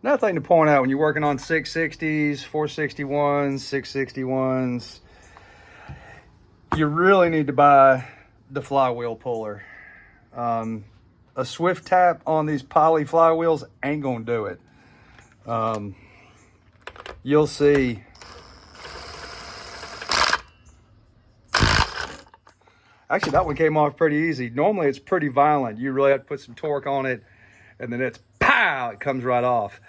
Another thing to point out when you're working on 660s, 461s, 661s, you really need to buy the flywheel puller. A swift tap on these poly flywheels ain't gonna do it. You'll see. Actually, that one came off pretty easy. Normally it's pretty violent. You really have to put some torque on it, and then it's pow, it comes right off.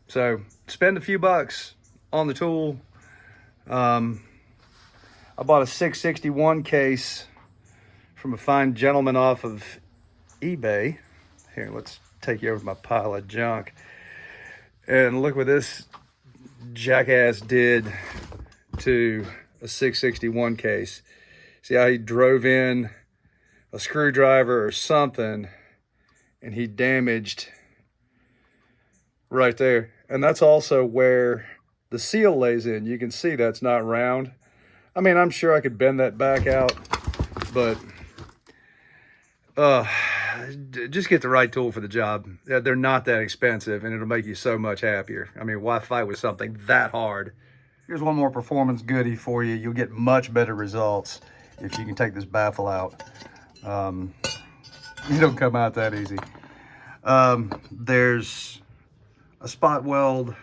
So spend a few bucks on the tool. I bought a 661 case from a fine gentleman off of eBay. Here, let's take you over my pile of junk. And look what this jackass did to a 661 case. See how he drove in a screwdriver or something and he damaged right there. And that's also where the seal lays in. You can see that's not round. I mean, I'm sure I could bend that back out, but just get the right tool for the job. They're not that expensive, and it'll make you so much happier. I mean, why fight with something that hard? Here's one more performance goodie for you. You'll get much better results if you can take this baffle out. It don't come out that easy. There's a spot weld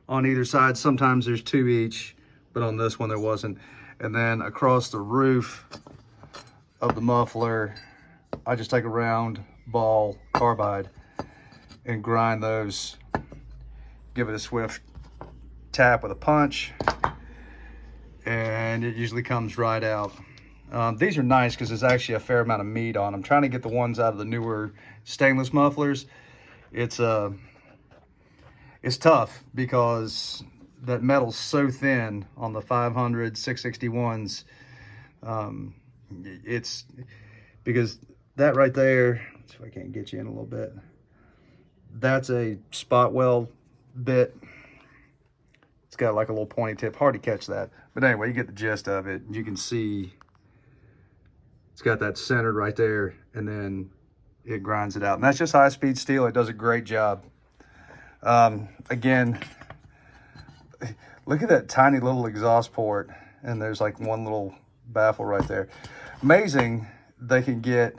on either side. Sometimes there's two each, but on this one there wasn't. And then across the roof of the muffler, I just take a round ball carbide and grind those, give it a swift tap with a punch, and it usually comes right out. These are nice because there's actually a fair amount of meat on them. I'm trying to get the ones out of the newer stainless mufflers. It's tough because that metal's so thin on the 500 661s. It's because that right there, let's see if I can't get you in a little bit. That's a spot weld bit. It's got like a little pointy tip, hard to catch that. But anyway, you get the gist of it. You can see it's got that centered right there, and then it grinds it out. And that's just high-speed steel. It does a great job. Again, look at that tiny little exhaust port, and there's like one little baffle right there. Amazing they can get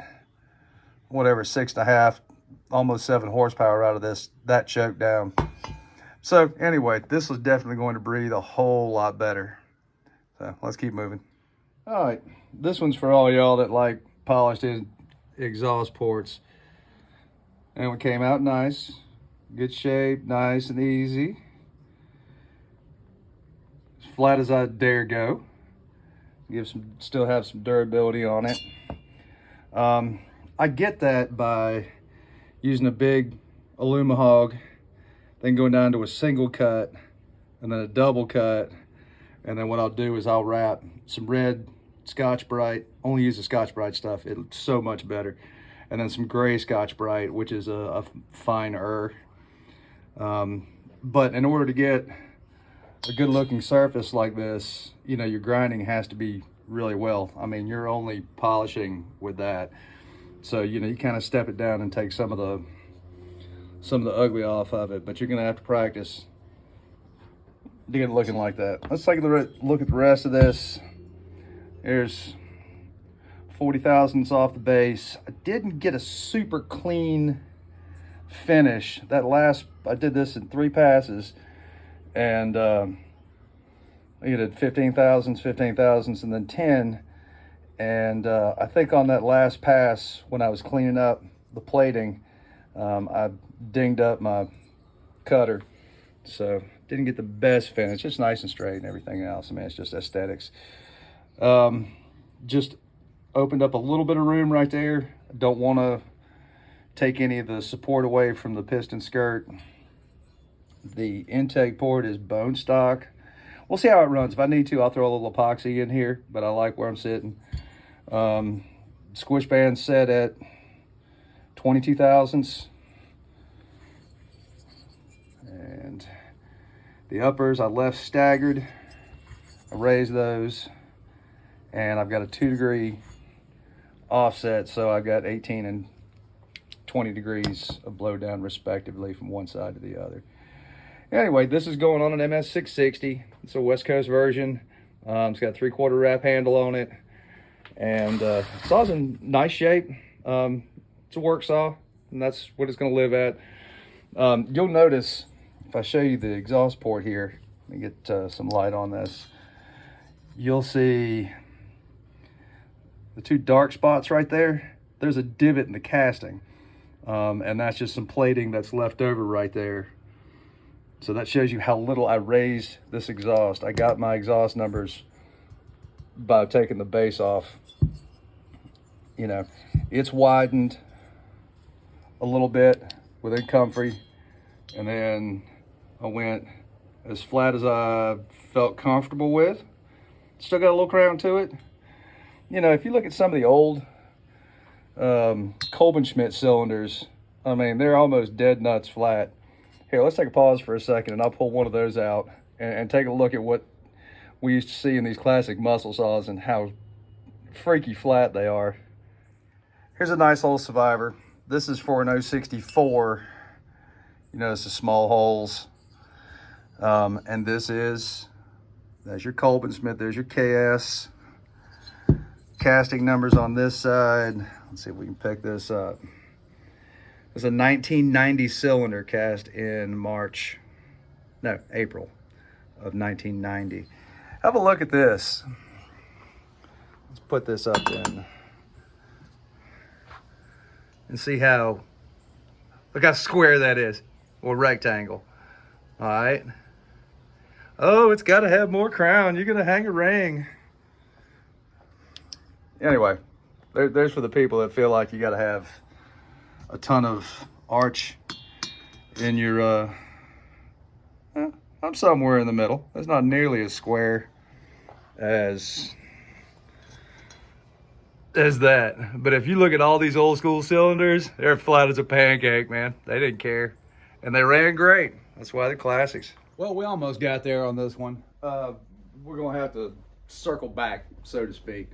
whatever 6.5, almost 7 horsepower out of that choke down. So anyway, this was definitely going to breathe a whole lot better. So let's keep moving. All right, this one's for all y'all that like polished exhaust ports. And it came out nice, good shape, nice and easy. As flat as I dare go. Still have some durability on it. I get that by using a big Alumahog, then going down to a single cut and then a double cut. And then what I'll do is I'll wrap some red Scotch-Brite, only use the Scotch-Brite stuff, it's so much better. And then some gray Scotch-Brite, which is a finer. But in order to get a good looking surface like this, you know, your grinding has to be really well. I mean, you're only polishing with that. So, you know, you kind of step it down and take some of the ugly off of it, but you're gonna have to practice to get it looking like that. Let's take a look at the rest of this. There's 40 thousandths off the base. I didn't get a super clean finish. I did this in 3 passes, and I did 15 thousandths, and then 10. And I think on that last pass, when I was cleaning up the plating, I dinged up my cutter. So didn't get the best finish. It's nice and straight and everything else. I mean, it's just aesthetics. Just opened up a little bit of room right there. Don't want to take any of the support away from the piston skirt. The intake port is bone stock. We'll see how it runs. If I need to, I'll throw a little epoxy in here, but I like where I'm sitting. Squish band set at 22 thousandths. And the uppers I left staggered. I raised those. And I've got a 2-degree offset, so I've got 18 and 20 degrees of blow down respectively from one side to the other. Anyway, this is going on an MS660. It's a West Coast version. It's got a 3/4 wrap handle on it, and saw's in nice shape. It's a work saw, and that's what it's going to live at. You'll notice if I show you the exhaust port here, let me get some light on this. You'll see the two dark spots right there. There's a divot in the casting, and that's just some plating that's left over right there. So that shows you how little I raised this exhaust. I got my exhaust numbers by taking the base off. You know, it's widened a little bit within comfy, and then I went as flat as I felt comfortable with. Still got a little crown to it. You know, if you look at some of the old Kolbenschmidt cylinders, I mean, they're almost dead nuts flat. Here, let's take a pause for a second, and I'll pull one of those out and take a look at what we used to see in these classic muscle saws and how freaky flat they are. Here's a nice old Survivor. This is for an 064. You notice the small holes. And this is, there's your Kolbenschmidt, there's your KS. Casting numbers on this side. Let's see if we can pick this up. It's a 1990 cylinder cast in April of 1990. Have a look at this. Let's put this up in and see how, look how square that is, or rectangle. All right. Oh, it's got to have more crown. You're gonna hang a ring. Anyway, there's for the people that feel like you got to have a ton of arch in your, I'm somewhere in the middle. It's not nearly as square as that. But if you look at all these old school cylinders, they're flat as a pancake, man. They didn't care. And they ran great. That's why they're classics. Well, we almost got there on this one. We're going to have to circle back, so to speak.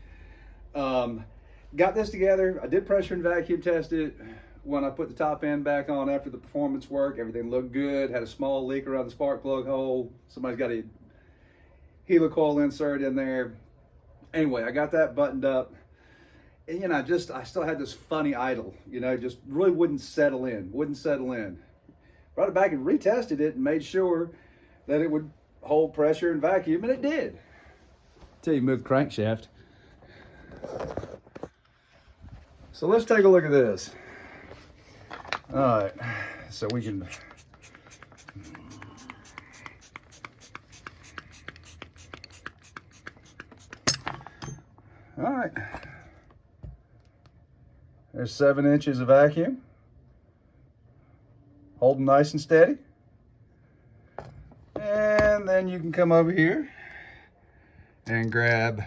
Got this together. I did pressure and vacuum test it. When I put the top end back on after the performance work, everything looked good. Had a small leak around the spark plug hole. Somebody's got a helicoil insert in there. Anyway, I got that buttoned up. And, you know, I still had this funny idle, you know, just really wouldn't settle in. Brought it back and retested it and made sure that it would hold pressure and vacuum, and it did. Until you move the crankshaft. So let's take a look at this. All right, so we can, all right, there's 7 inches of vacuum, holding nice and steady. And then you can come over here and grab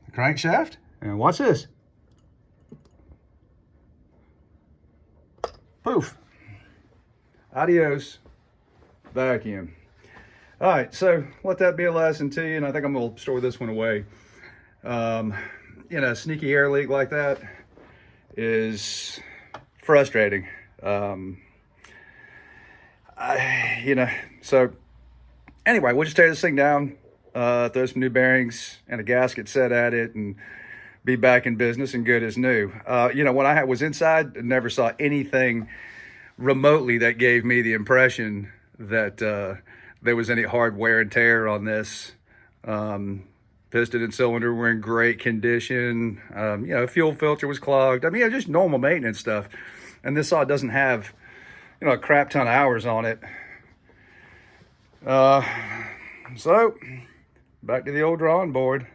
the crankshaft, and watch this. Poof. Adios, vacuum. All right, so let that be a lesson to you, and I think I'm gonna store this one away. You know, sneaky air leak like that is frustrating. You know, so anyway, we'll just tear this thing down, throw some new bearings and a gasket set at it, and be back in business and good as new. You know, when I was inside, I never saw anything remotely that gave me the impression that there was any hard wear and tear on this. Piston and cylinder were in great condition. You know, fuel filter was clogged. I mean, just normal maintenance stuff. And this saw doesn't have, you know, a crap ton of hours on it. So back to the old drawing board.